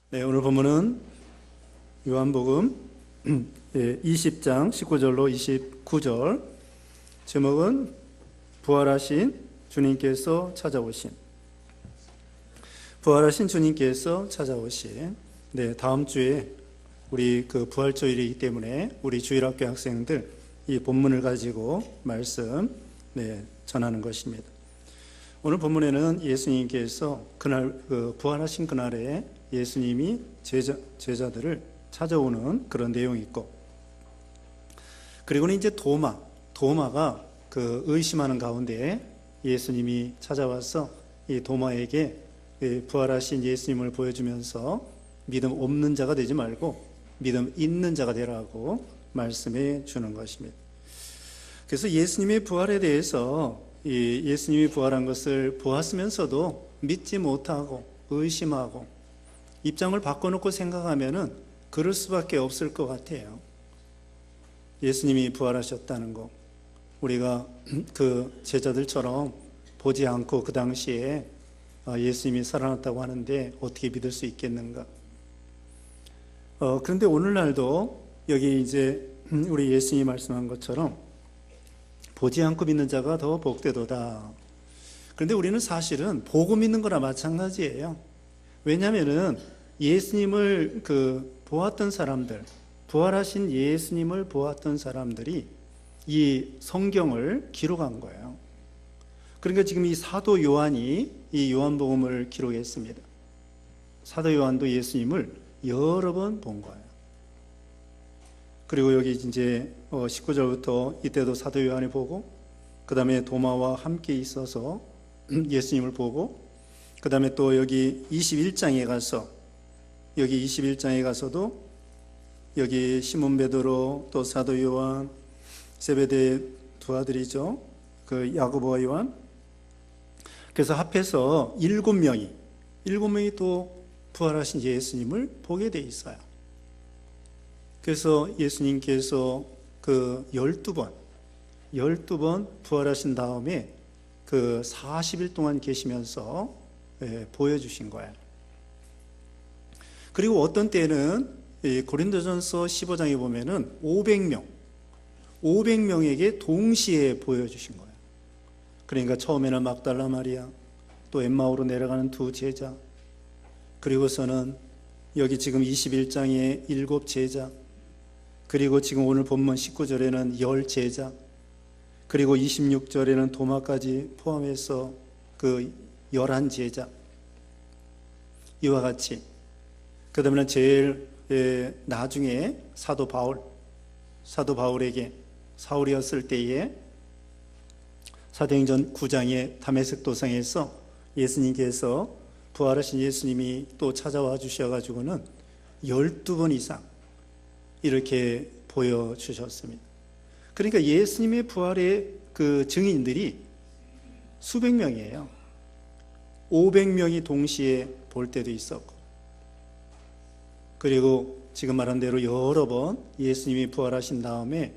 네, 오늘 본문은 요한복음 20장 19절로 29절, 제목은 부활하신 주님께서 찾아오신, 부활하신 주님께서 찾아오신. 네, 다음 주에 우리 부활주일이기 때문에 우리 주일학교 학생들 이 본문을 가지고 말씀 전하는 것입니다. 오늘 본문에는 예수님께서 그날 부활하신 그날에 예수님이 제자들을 찾아오는 그런 내용이 있고, 그리고는 이제 도마가 의심하는 가운데 예수님이 찾아와서 이 도마에게 부활하신 예수님을 보여주면서 믿음 없는 자가 되지 말고 믿음 있는 자가 되라고 말씀해 주는 것입니다. 그래서 예수님의 부활에 대해서 예수님이 부활한 것을 보았으면서도 믿지 못하고 의심하고 입장을 바꿔놓고 생각하면은 그럴 수밖에 없을 것 같아요. 예수님이 부활하셨다는 거, 우리가 그 제자들처럼 보지 않고 그 당시에 예수님이 살아났다고 하는데 어떻게 믿을 수 있겠는가? 그런데 오늘날도 여기 이제 우리 예수님이 말씀한 것처럼 보지 않고 믿는 자가 더 복되도다. 그런데 우리는 사실은 보고 믿는 거나 마찬가지예요. 왜냐하면은 예수님을 보았던 사람들, 부활하신 예수님을 보았던 사람들이 이 성경을 기록한 거예요. 그러니까 지금 이 사도 요한이 이 요한복음을 기록했습니다. 사도 요한도 예수님을 여러 번 본 거예요. 그리고 여기 이제 19절부터 이때도 사도 요한이 보고, 그 다음에 도마와 함께 있어서 예수님을 보고, 그 다음에 또 여기 21장에 가서도 여기 시몬 베드로, 또 사도 요한, 세베대 두 아들이죠, 야고보와 요한. 그래서 합해서 7명이 또 부활하신 예수님을 보게 돼 있어요. 그래서 예수님께서 12번 부활하신 다음에 40일 동안 계시면서 보여주신 거예요. 그리고 어떤 때는 고린도전서 15장에 보면은 500명에게 동시에 보여주신 거예요. 그러니까 처음에는 막달라 마리아, 또 엠마오로 내려가는 두 제자, 그리고서는 여기 지금 21장에 7 제자, 그리고 지금 오늘 본문 19절에는 10 제자, 그리고 26절에는 도마까지 포함해서 11 제자, 이와 같이. 그 다음에 제일 나중에 사도 바울에게 사울이었을 때에 사도행전 9장의 다메섹 도상에서 예수님께서 부활하신 예수님이 또 찾아와 주셔가지고는 12번 이상 이렇게 보여주셨습니다. 그러니까 예수님의 부활의 증인들이 수백 명이에요. 500명이 동시에 볼 때도 있었고, 그리고 지금 말한 대로 여러 번 예수님이 부활하신 다음에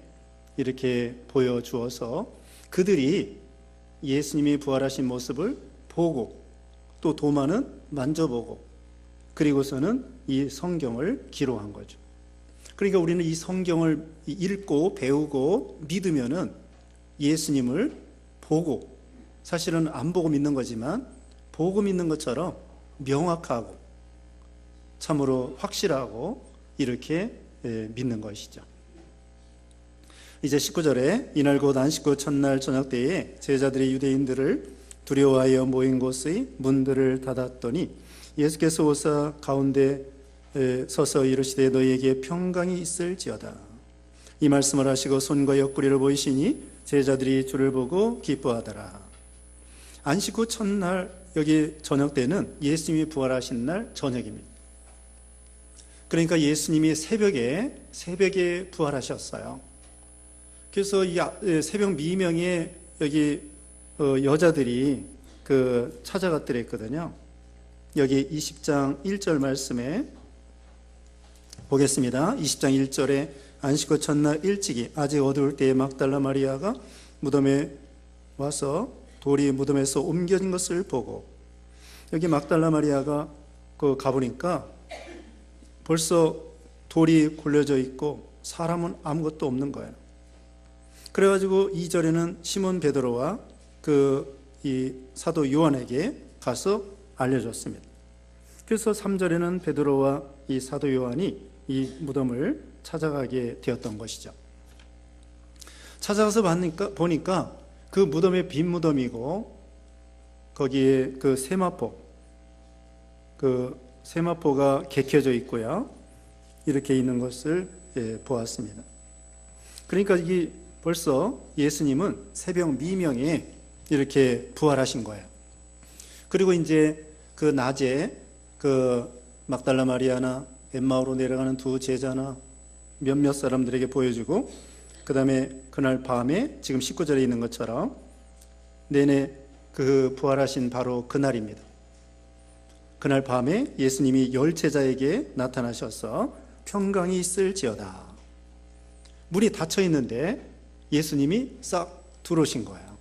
이렇게 보여주어서 그들이 예수님이 부활하신 모습을 보고, 또 도마는 만져보고, 그리고서는 이 성경을 기록한 거죠. 그러니까 우리는 이 성경을 읽고 배우고 믿으면은 예수님을 보고, 사실은 안 보고 믿는 거지만 보고 믿는 것처럼 명확하고 참으로 확실하고 이렇게 믿는 것이죠. 이제 19절에 이날 곧 안식 후 첫날 저녁 때에 제자들이 유대인들을 두려워하여 모인 곳의 문들을 닫았더니 예수께서 오사 가운데 서서 이르시되 너희에게 평강이 있을지어다. 이 말씀을 하시고 손과 옆구리를 보이시니 제자들이 주를 보고 기뻐하더라. 안식 후 첫날, 여기 저녁 때는 예수님이 부활하신 날 저녁입니다. 그러니까 예수님이 새벽에 부활하셨어요. 그래서 이 새벽 미명에 여기 여자들이 찾아갔더랬거든요. 여기 20장 1절 말씀에 보겠습니다. 20장 1절에 안식 후 첫날 일찍이 아직 어두울 때에 막달라 마리아가 무덤에 와서 돌이 무덤에서 옮겨진 것을 보고, 여기 막달라 마리아가 가보니까 벌써 돌이 굴려져 있고 사람은 아무것도 없는 거예요. 그래가지고 2절에는 시몬 베드로와 이 사도 요한에게 가서 알려줬습니다. 그래서 3절에는 베드로와 이 사도 요한이 이 무덤을 찾아가게 되었던 것이죠. 찾아가서 보니까 그 무덤이 빈 무덤이고 거기에 그 세마포가 개켜져 있고요. 이렇게 있는 것을 보았습니다. 그러니까 이게 벌써 예수님은 새벽 미명에 이렇게 부활하신 거예요. 그리고 이제 그 낮에 그 막달라 마리아나 엠마오로 내려가는 두 제자나 몇몇 사람들에게 보여주고, 그 다음에 그날 밤에 지금 19절에 있는 것처럼 내내 그 부활하신 바로 그날입니다. 그날 밤에 예수님이 10제자에게 나타나셔서 평강이 있을지어다. 문이 닫혀 있는데 예수님이 싹 들어오신 거예요.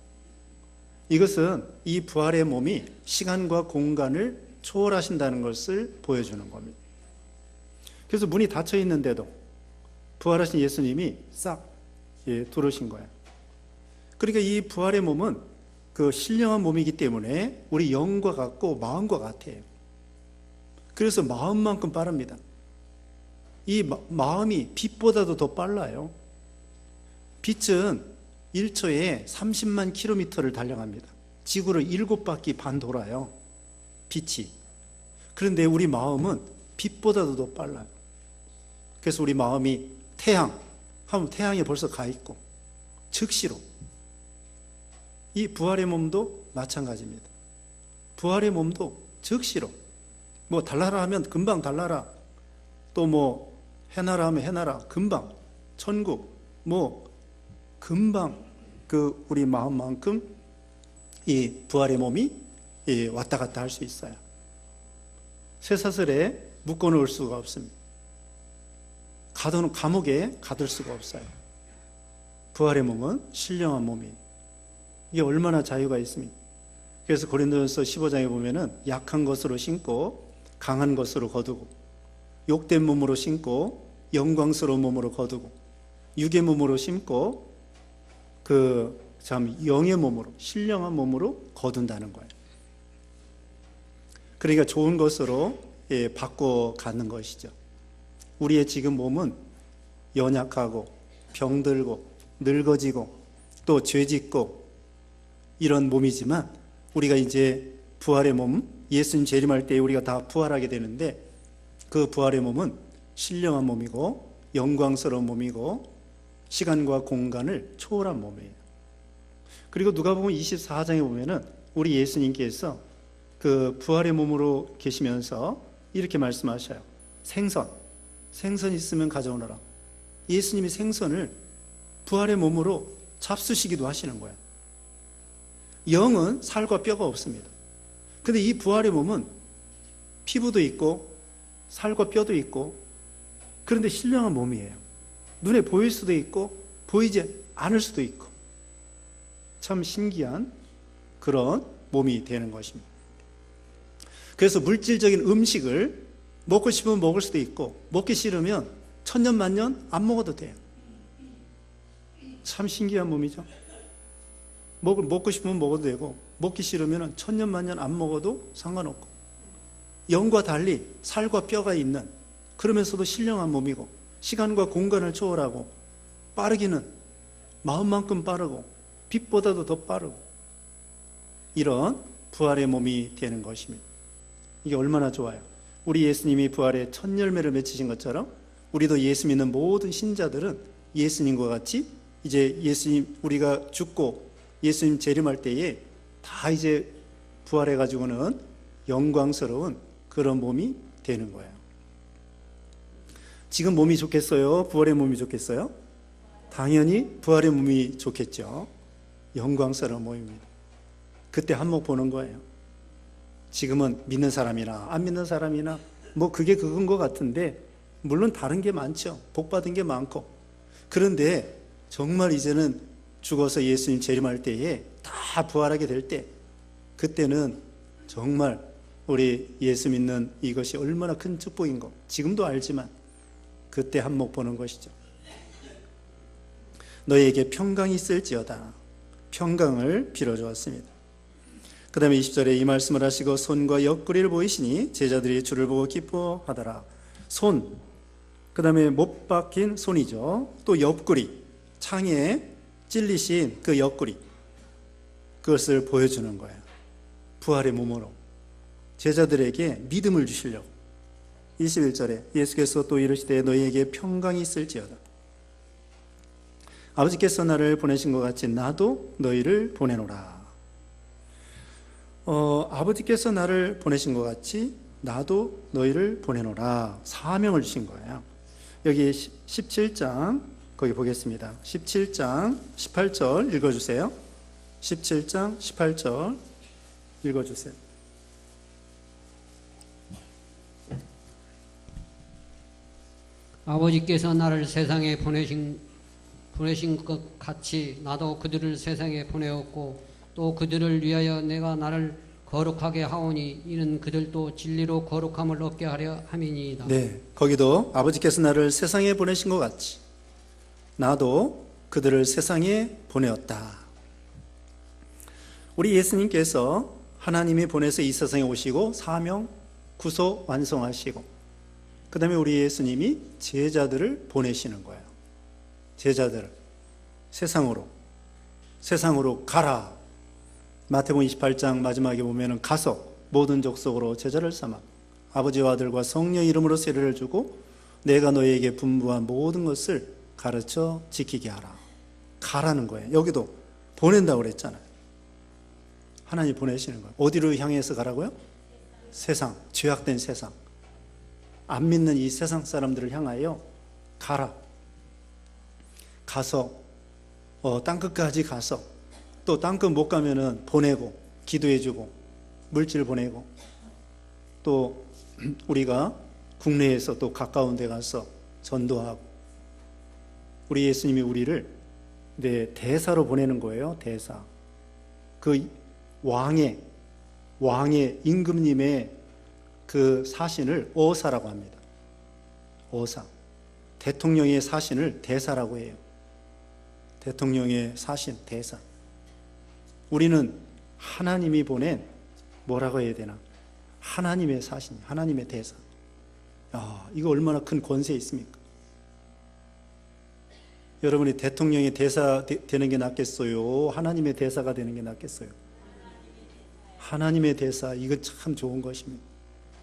이것은 이 부활의 몸이 시간과 공간을 초월하신다는 것을 보여주는 겁니다. 그래서 문이 닫혀 있는데도 부활하신 예수님이 싹 들어오신 거예요. 그러니까 이 부활의 몸은 그 신령한 몸이기 때문에 우리 영과 같고 마음과 같아요. 그래서 마음만큼 빠릅니다. 이 마음이 빛보다도 더 빨라요. 빛은 1초에 30만 킬로미터를 달려갑니다. 지구를 7바퀴 반 돌아요, 빛이. 그런데 우리 마음은 빛보다도 더 빨라요. 그래서 우리 마음이 태양 하면 태양에 벌써 가 있고 즉시로. 이 부활의 몸도 마찬가지입니다. 부활의 몸도 즉시로. 뭐 달라라 하면 금방 달라라, 또 뭐 해나라 하면 해나라, 금방. 천국 뭐 금방 그 우리 마음만큼 이 부활의 몸이 왔다 갔다 할 수 있어요. 쇠사슬에 묶어 놓을 수가 없습니다. 가둬놓은 감옥에 가둘 수가 없어요. 부활의 몸은 신령한 몸이에요. 이게 얼마나 자유가 있습니까? 그래서 고린도전서 15장에 보면은 약한 것으로 신고 강한 것으로 거두고, 욕된 몸으로 신고 영광스러운 몸으로 거두고, 육의 몸으로 신고 영의 몸으로, 신령한 몸으로 거둔다는 거예요. 그러니까 좋은 것으로 바꿔 갖는 것이죠. 우리의 지금 몸은 연약하고 병들고 늙어지고 또 죄짓고 이런 몸이지만, 우리가 이제 부활의 몸, 예수님 재림할 때 우리가 다 부활하게 되는데, 그 부활의 몸은 신령한 몸이고 영광스러운 몸이고 시간과 공간을 초월한 몸이에요. 그리고 누가복음 24장에 보면은 우리 예수님께서 그 부활의 몸으로 계시면서 이렇게 말씀하셔요. 생선 있으면 가져오너라. 예수님이 생선을 부활의 몸으로 잡수시기도 하시는 거예요. 영은 살과 뼈가 없습니다. 근데 이 부활의 몸은 피부도 있고 살과 뼈도 있고, 그런데 신령한 몸이에요. 눈에 보일 수도 있고 보이지 않을 수도 있고, 참 신기한 그런 몸이 되는 것입니다. 그래서 물질적인 음식을 먹고 싶으면 먹을 수도 있고, 먹기 싫으면 천년 만년 안 먹어도 돼요. 참 신기한 몸이죠. 먹고 싶으면 먹어도 되고, 먹기 싫으면 천년 만년 안 먹어도 상관없고, 영과 달리 살과 뼈가 있는, 그러면서도 신령한 몸이고 시간과 공간을 초월하고 빠르기는 마음만큼 빠르고 빛보다도 더 빠르고, 이런 부활의 몸이 되는 것입니다. 이게 얼마나 좋아요. 우리 예수님이 부활의 첫 열매를 맺히신 것처럼 우리도 예수 믿는 모든 신자들은 예수님과 같이 이제 예수님, 우리가 죽고 예수님 재림할 때에 다 이제 부활해 가지고는 영광스러운 그런 몸이 되는 거예요. 지금 몸이 좋겠어요? 부활의 몸이 좋겠어요? 당연히 부활의 몸이 좋겠죠. 영광스러운 몸입니다. 그때 한몫 보는 거예요. 지금은 믿는 사람이나 안 믿는 사람이나 뭐 그게 그건 것 같은데, 물론 다른 게 많죠. 복 받은 게 많고. 그런데 정말 이제는 죽어서 예수님 재림할 때에 다 부활하게 될 때, 그때는 정말 우리 예수 믿는 이것이 얼마나 큰 축복인 거 지금도 알지만 그때 한몫 보는 것이죠. 너희에게 평강이 있을지어다. 평강을 빌어주었습니다. 그 다음에 20절에 이 말씀을 하시고 손과 옆구리를 보이시니 제자들이 주를 보고 기뻐하더라. 손, 그 다음에 못 박힌 손이죠. 또 옆구리, 창에 찔리신 그 옆구리, 그것을 보여주는 거예요. 부활의 몸으로 제자들에게 믿음을 주시려고. 21절에 예수께서 또 이르시되 너희에게 평강이 있을지어다. 아버지께서 나를 보내신 것 같이 나도 너희를 보내노라. 아버지께서 나를 보내신 것 같이 나도 너희를 보내노라. 사명을 주신 거예요. 여기 17장 거기 보겠습니다. 17장 18절 읽어주세요. 17장 18절 읽어주세요. 아버지께서 나를 세상에 보내신 것 같이 나도 그들을 세상에 보내었고 또 그들을 위하여 내가 나를 거룩하게 하오니 이는 그들도 진리로 거룩함을 얻게 하려 함이니이다. 네, 거기도 아버지께서 나를 세상에 보내신 것 같이 나도 그들을 세상에 보내었다. 우리 예수님께서 하나님이 보내서 이 세상에 오시고 사명 구속 완성하시고 그 다음에 우리 예수님이 제자들을 보내시는 거예요. 제자들을 세상으로 가라. 마태복음 28장 마지막에 보면은 가서 모든 족속으로 제자를 삼아 아버지와 아들과 성령 이름으로 세례를 주고 내가 너희에게 분부한 모든 것을 가르쳐 지키게 하라. 가라는 거예요. 여기도 보낸다고 그랬잖아요. 하나님 보내시는 거예요. 어디로 향해서 가라고요? 세상, 죄악된 세상, 안 믿는 이 세상 사람들을 향하여 가라. 가서 땅끝까지 가서 또 땅끝 못 가면은 보내고 기도해주고 물질 보내고 또 우리가 국내에서 또 가까운 데 가서 전도하고 우리 예수님이 우리를 대사로 보내는 거예요. 대사. 그 왕의 임금님의 그 사신을 어사라고 합니다. 어사. 대통령의 사신을 대사라고 해요. 대통령의 사신, 대사. 우리는 하나님이 보낸 뭐라고 해야 되나? 하나님의 사신, 하나님의 대사. 이거 얼마나 큰 권세 있습니까? 여러분이 대통령의 대사 되는 게 낫겠어요? 하나님의 대사가 되는 게 낫겠어요? 하나님의 대사, 이거 참 좋은 것입니다.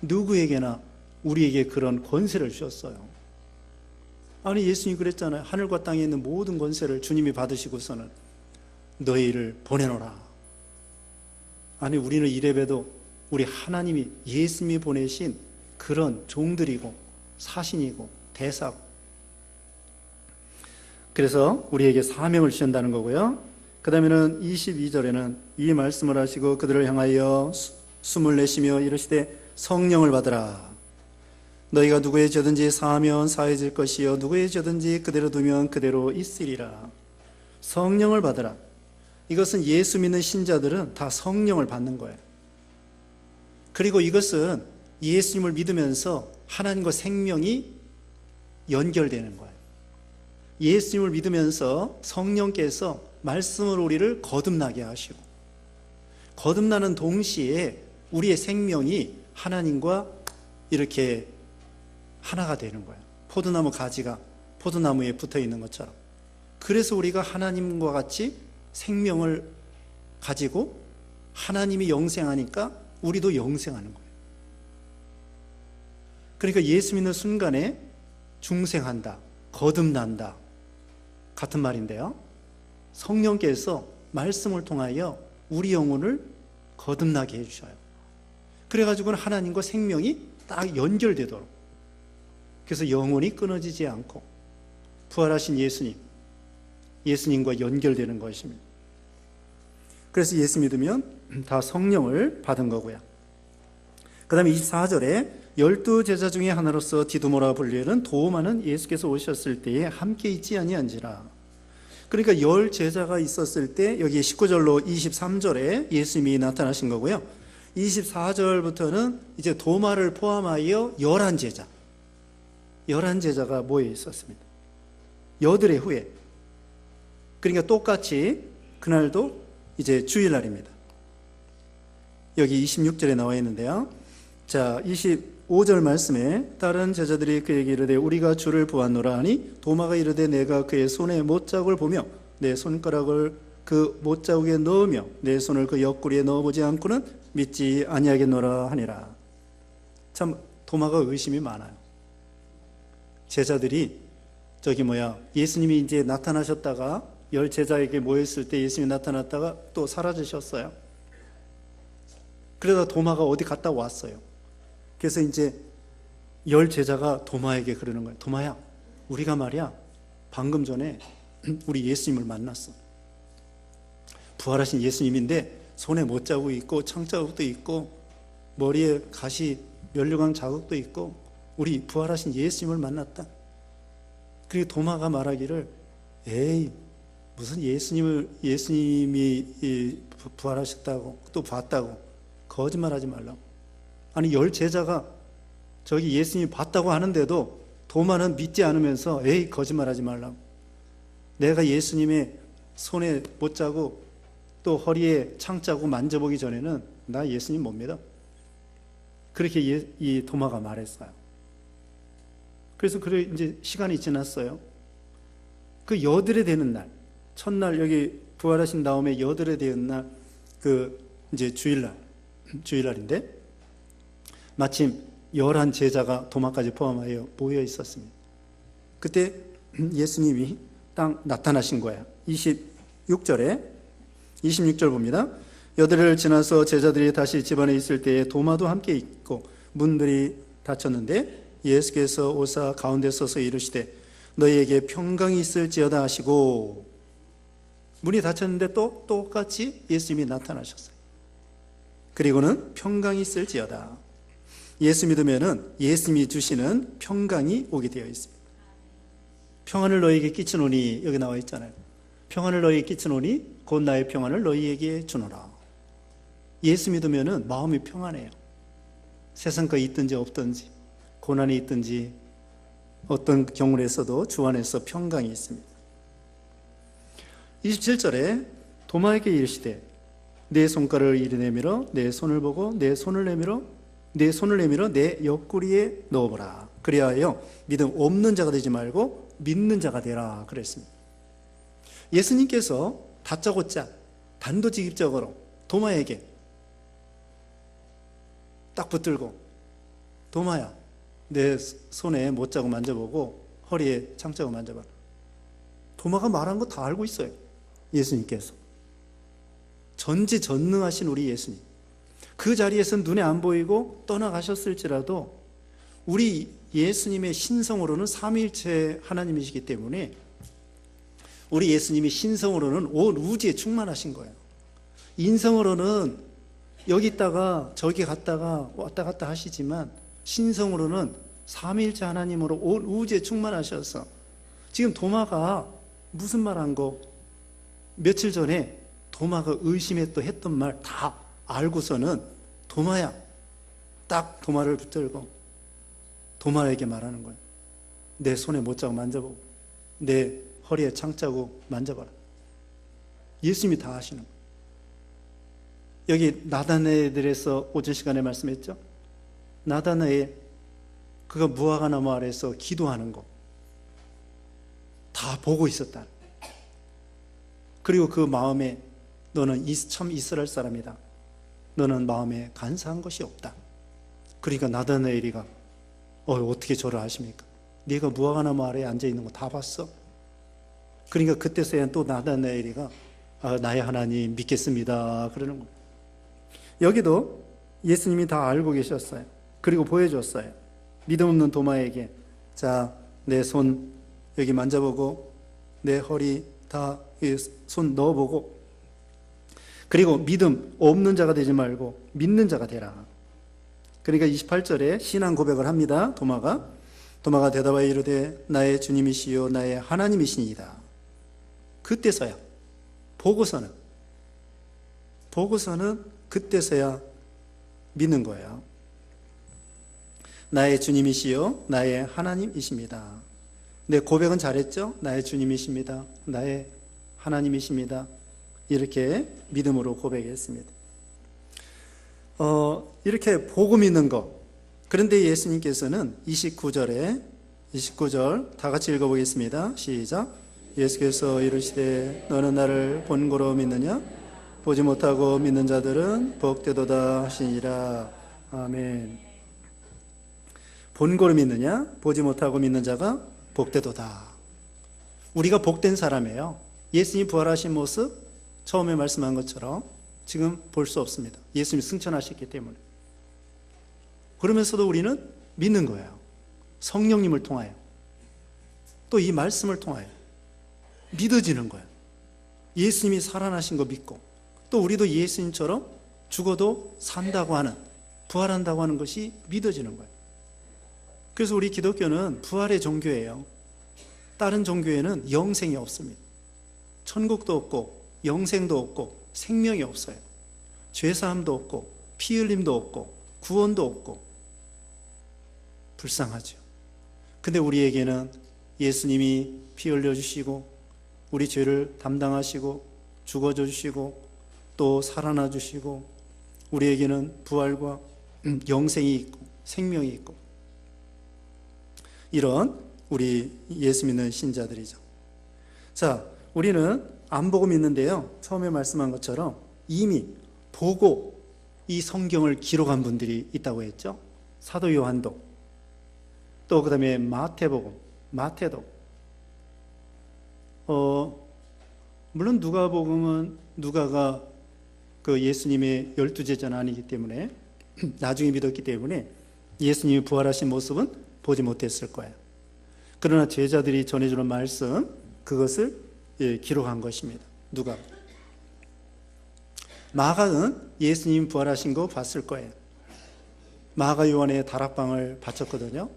누구에게나 우리에게 그런 권세를 주셨어요. 아니 예수님이 그랬잖아요. 하늘과 땅에 있는 모든 권세를 주님이 받으시고서는 너희를 보내노라. 아니 우리는 이래봬도 우리 하나님이 예수님이 보내신 그런 종들이고 사신이고 대사고 그래서 우리에게 사명을 주신다는 거고요. 그 다음에는 22절에는 이 말씀을 하시고 그들을 향하여 숨을 내쉬며 이르시되 성령을 받으라. 너희가 누구의 죄든지 사하면 사해질 것이요 누구의 죄든지 그대로 두면 그대로 있으리라. 성령을 받으라. 이것은 예수 믿는 신자들은 다 성령을 받는 거예요. 그리고 이것은 예수님을 믿으면서 하나님과 생명이 연결되는 거예요. 예수님을 믿으면서 성령께서 말씀으로 우리를 거듭나게 하시고 거듭나는 동시에 우리의 생명이 하나님과 이렇게 하나가 되는 거예요. 포도나무 가지가 포도나무에 붙어 있는 것처럼. 그래서 우리가 하나님과 같이 생명을 가지고 하나님이 영생하니까 우리도 영생하는 거예요. 그러니까 예수 믿는 순간에 중생한다, 거듭난다 같은 말인데요. 성령께서 말씀을 통하여 우리 영혼을 거듭나게 해주셔요. 그래가지고는 하나님과 생명이 딱 연결되도록. 그래서 영혼이 끊어지지 않고 부활하신 예수님과 연결되는 것입니다. 그래서 예수 믿으면 다 성령을 받은 거고요. 그 다음에 24절에 12제자 중에 하나로서 디두모라 불리는 도마는 예수께서 오셨을 때에 함께 있지 아니한지라. 그러니까 10제자가 있었을 때 여기 19절로 23절에 예수님이 나타나신 거고요. 24절부터는 이제 도마를 포함하여 11제자, 11제자가 모여 있었습니다. 여드레 후에. 그러니까 똑같이 그날도 이제 주일날입니다. 여기 26절에 나와 있는데요. 자, 25절 말씀에 다른 제자들이 그에게 이르되 우리가 주를 보았노라 하니 도마가 이르되 내가 그의 손에 못자국을 보며 내 손가락을 그 못자국에 넣으며 내 손을 그 옆구리에 넣어보지 않고는 믿지 아니하겠노라 하니라. 참 도마가 의심이 많아요. 제자들이 예수님이 이제 나타나셨다가 10제자에게 모였을 때 예수님이 나타났다가 또 사라지셨어요. 그러다 도마가 어디 갔다 왔어요. 그래서 이제 10제자가 도마에게 그러는 거예요. 도마야, 우리가 말이야 방금 전에 우리 예수님을 만났어. 부활하신 예수님인데 손에 못자국이 있고 창자국도 있고 머리에 가시 면류관 자국도 있고 우리 부활하신 예수님을 만났다. 그리고 도마가 말하기를 에이 무슨 예수님이 부활하셨다고 또 봤다고 거짓말하지 말라고. 아니 10제자가 저기 예수님이 봤다고 하는데도 도마는 믿지 않으면서 에이 거짓말하지 말라고. 내가 예수님의 손에 못자국 또 허리에 창자국 만져보기 전에는 나 예수님 못 믿어. 그렇게 이 도마가 말했어요. 그래서 이제 시간이 지났어요. 그 여드레 되는 날, 첫날 여기 부활하신 다음에 여드레 되는 날, 이제 주일날인데 마침 11제자가 도마까지 포함하여 모여 있었습니다. 그때 예수님이 딱 나타나신 거야. 26절 봅니다. 여드레를 지나서 제자들이 다시 집안에 있을 때에 도마도 함께 있고 문들이 닫혔는데 예수께서 오사 가운데 서서 이르시되 너희에게 평강이 있을지어다 하시고 문이 닫혔는데 또 똑같이 예수님이 나타나셨어요. 그리고는 평강이 있을지어다. 예수 믿으면은 예수님이 주시는 평강이 오게 되어 있습니다. 평안을 너희에게 끼치노니 여기 나와 있잖아요. 평안을 너희에게 끼치노니 곧 나의 평안을 너희에게 주노라. 예수 믿으면은 마음이 평안해요. 세상 거 있든지 없든지 고난이 있든지 어떤 경우에서도 주 안에서 평강이 있습니다. 27절에 도마에게 이르시되 내 손가락을 이리 내밀어 내 손을 보고 내 손을 내밀어 내 옆구리에 넣어보라. 그리하여 믿음 없는 자가 되지 말고 믿는 자가 되라 그랬습니다. 예수님께서 다짜고짜 단도직입적으로 도마에게 딱 붙들고 도마야 내 손에 못자국 만져보고 허리에 창자국 만져봐. 도마가 말한 거 다 알고 있어요. 예수님께서 전지전능하신 우리 예수님, 그 자리에서 눈에 안 보이고 떠나가셨을지라도 우리 예수님의 신성으로는 삼위일체 하나님이시기 때문에 우리 예수님이 신성으로는 온 우주에 충만하신 거예요. 인성으로는 여기 있다가 저기 갔다가 왔다 갔다 하시지만 신성으로는 삼위일체 하나님으로 온 우주에 충만하셔서 지금 도마가 무슨 말 한 거 며칠 전에 도마가 의심했던 말 다 알고서는 도마야 딱 도마를 붙들고 도마에게 말하는 거예요. 내 손에 못자국 만져보고 내 허리에 창자국 만져봐라. 예수님이 다 하시는 거예요. 여기 나다나엘에서 오전 시간에 말씀했죠. 나다나엘 그가 무화과나무 아래에서 기도하는 거 다 보고 있었다. 그리고 그 마음에 너는 참 이스라엘 사람이다. 너는 마음에 간사한 것이 없다. 그러니까 나다나엘이가 어떻게 저를 아십니까? 네가 무화과나무 아래에 앉아있는 거 다 봤어? 그러니까 그때서야 또 나다나엘이가 나의 하나님 믿겠습니다 그러는 거예요. 여기도 예수님이 다 알고 계셨어요. 그리고 보여줬어요. 믿음 없는 도마에게 자, 내 손 여기 만져보고 내 허리 다 손 넣어보고 그리고 믿음 없는 자가 되지 말고 믿는 자가 되라. 그러니까 28절에 신앙 고백을 합니다. 도마가 대답하여 이르되 나의 주님이시요 나의 하나님이시니이다. 그때서야 보고서는 그때서야 믿는 거예요. 나의 주님이시요 나의 하나님이십니다. 내 고백은 잘했죠? 나의 주님이십니다. 나의 하나님이십니다. 이렇게 믿음으로 고백했습니다. 이렇게 복음 있는 거. 그런데 예수님께서는 29절 다 같이 읽어보겠습니다. 시작. 예수께서 이르시되 너는 나를 본고로 믿느냐? 보지 못하고 믿는 자들은 복되도다 하시니라. 아멘. 본고로 믿느냐? 보지 못하고 믿는 자가 복되도다. 우리가 복된 사람이에요. 예수님 부활하신 모습 처음에 말씀한 것처럼 지금 볼 수 없습니다. 예수님이 승천하셨기 때문에. 그러면서도 우리는 믿는 거예요. 성령님을 통하여. 또 이 말씀을 통하여. 믿어지는 거예요. 예수님이 살아나신 거 믿고 또 우리도 예수님처럼 죽어도 산다고 하는, 부활한다고 하는 것이 믿어지는 거예요. 그래서 우리 기독교는 부활의 종교예요. 다른 종교에는 영생이 없습니다. 천국도 없고 영생도 없고 생명이 없어요. 죄사함도 없고 피 흘림도 없고 구원도 없고 불쌍하죠. 근데 우리에게는 예수님이 피 흘려주시고 우리 죄를 담당하시고 죽어져 주시고 또 살아나 주시고 우리에게는 부활과 영생이 있고 생명이 있고 이런 우리 예수 믿는 신자들이죠. 자, 우리는 안 보고 믿는데요. 처음에 말씀한 것처럼 이미 보고 이 성경을 기록한 분들이 있다고 했죠. 사도 요한도 또 그 다음에 마태복음, 마태도 물론 누가복음은 누가가 그 예수님의 12제자는 아니기 때문에 나중에 믿었기 때문에 예수님이 부활하신 모습은 보지 못했을 거예요. 그러나 제자들이 전해주는 말씀 그것을 기록한 것입니다. 누가? 마가는 예수님 부활하신 거 봤을 거예요. 마가 요한의 다락방을 바쳤거든요.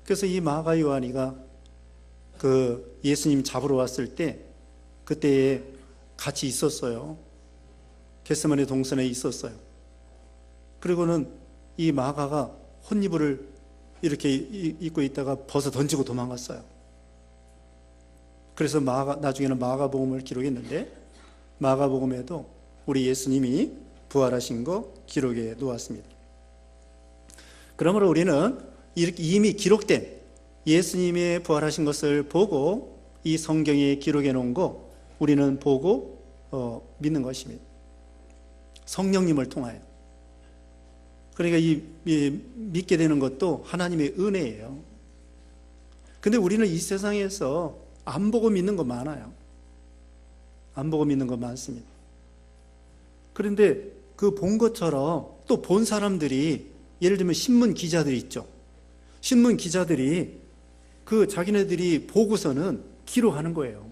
그래서 이 마가 요한이가 그 예수님 잡으러 왔을 때 그때에 같이 있었어요. 겟세마네 동산에 있었어요. 그리고는 이 마가가 혼이불을 이렇게 입고 있다가 벗어 던지고 도망갔어요. 그래서 나중에는 마가복음을 기록했는데 마가복음에도 우리 예수님이 부활하신 거 기록해 놓았습니다. 그러므로 우리는 이미 기록된 예수님의 부활하신 것을 보고 이 성경에 기록해 놓은 거 우리는 보고 믿는 것입니다. 성령님을 통하여. 그러니까 이 믿게 되는 것도 하나님의 은혜예요. 근데 우리는 이 세상에서 안 보고 믿는 거 많아요. 안 보고 믿는 거 많습니다. 그런데 그 본 것처럼 또 본 사람들이 예를 들면 신문 기자들이 있죠. 신문 기자들이 그 자기네들이 보고서는 기록하는 거예요.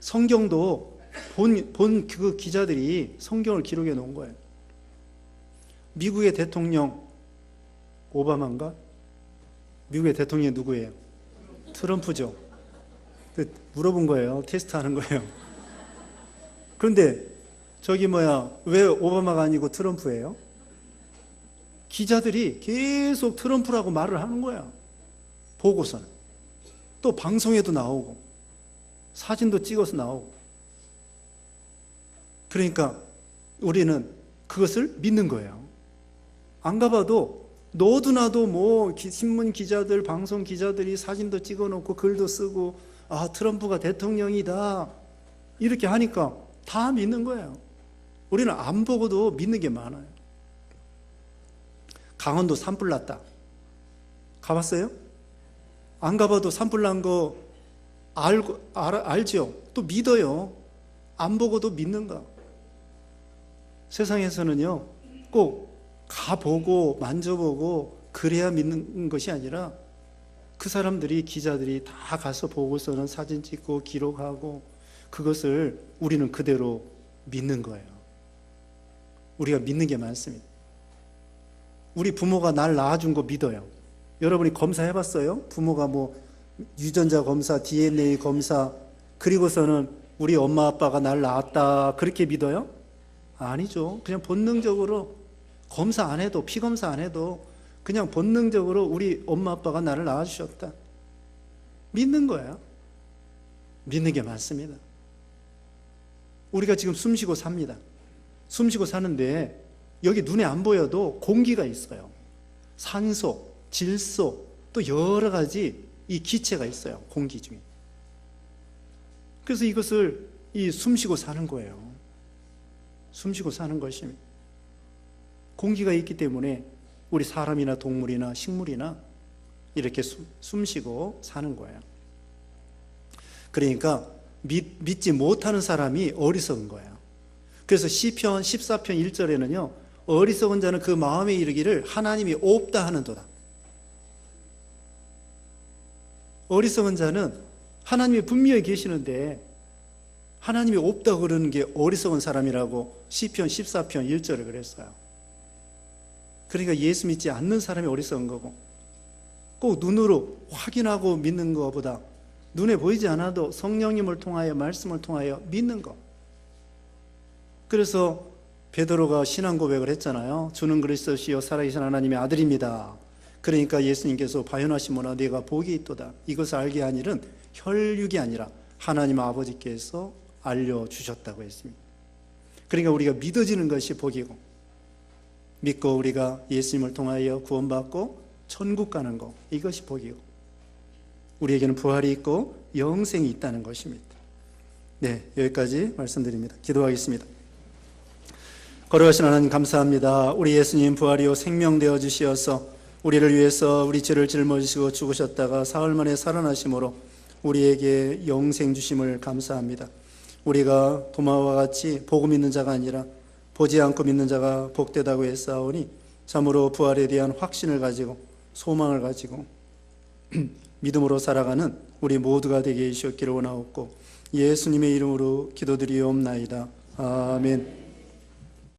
성경도 본 그 기자들이 성경을 기록해 놓은 거예요. 미국의 대통령 오바마인가? 미국의 대통령이 누구예요? 트럼프죠. 물어본 거예요. 테스트하는 거예요. 그런데 왜 오바마가 아니고 트럼프예요? 기자들이 계속 트럼프라고 말을 하는 거야. 보고서는. 또 방송에도 나오고 사진도 찍어서 나오고. 그러니까 우리는 그것을 믿는 거예요. 안 가봐도 너도 나도 신문 기자들, 방송 기자들이 사진도 찍어놓고 글도 쓰고 트럼프가 대통령이다 이렇게 하니까 다 믿는 거예요. 우리는 안 보고도 믿는 게 많아요. 강원도 산불 났다. 가봤어요? 안 가봐도 산불 난 거 알죠? 또 믿어요. 안 보고도 믿는가? 세상에서는요, 꼭 가보고 만져보고 그래야 믿는 것이 아니라 그 사람들이 기자들이 다 가서 보고서는 사진 찍고 기록하고 그것을 우리는 그대로 믿는 거예요. 우리가 믿는 게 많습니다. 우리 부모가 날 낳아준 거 믿어요. 여러분이 검사해봤어요? 부모가 유전자 검사, DNA 검사 그리고서는 우리 엄마 아빠가 날 낳았다 그렇게 믿어요? 아니죠. 그냥 본능적으로 검사 안 해도, 피 검사 안 해도 그냥 본능적으로 우리 엄마 아빠가 나를 낳아주셨다. 믿는 거예요. 믿는 게 맞습니다. 우리가 지금 숨쉬고 삽니다. 숨쉬고 사는데 여기 눈에 안 보여도 공기가 있어요. 산소, 질소, 또 여러 가지 이 기체가 있어요. 공기 중에. 그래서 이것을 이 숨쉬고 사는 거예요. 숨쉬고 사는 것입니다. 공기가 있기 때문에 우리 사람이나 동물이나 식물이나 이렇게 숨쉬고 사는 거예요. 그러니까 믿지 못하는 사람이 어리석은 거예요. 그래서 시편 14편 1절에는요, 어리석은 자는 그 마음에 이르기를 하나님이 없다 하는도다. 어리석은 자는 하나님이 분명히 계시는데 하나님이 없다고 그러는 게 어리석은 사람이라고 시편 14편 1절에 그랬어요. 그러니까 예수 믿지 않는 사람이 어리석은 거고, 꼭 눈으로 확인하고 믿는 것보다 눈에 보이지 않아도 성령님을 통하여, 말씀을 통하여 믿는 것. 그래서 베드로가 신앙 고백을 했잖아요. 주는 그리스도시요 살아계신 하나님의 아들입니다. 그러니까 예수님께서 바요나시모나 네가 복이 있도다. 이것을 알게 한 일은 혈육이 아니라 하나님 아버지께서 알려주셨다고 했습니다. 그러니까 우리가 믿어지는 것이 복이고, 믿고 우리가 예수님을 통하여 구원받고 천국 가는 것, 이것이 복이고, 우리에게는 부활이 있고 영생이 있다는 것입니다. 네, 여기까지 말씀드립니다. 기도하겠습니다. 거룩하신 하나님 감사합니다. 우리 예수님 부활이요 생명 되어 주시어서 우리를 위해서 우리 죄를 짊어지시고 죽으셨다가 사흘 만에 살아나심으로 우리에게 영생 주심을 감사합니다. 우리가 도마와 같이 보고 믿는 자가 아니라 보지 않고 믿는 자가 복되다고 했사오니 참으로 부활에 대한 확신을 가지고 소망을 가지고 믿음으로 살아가는 우리 모두가 되게 해주셨기를 원하옵고 예수님의 이름으로 기도드리옵나이다. 아멘.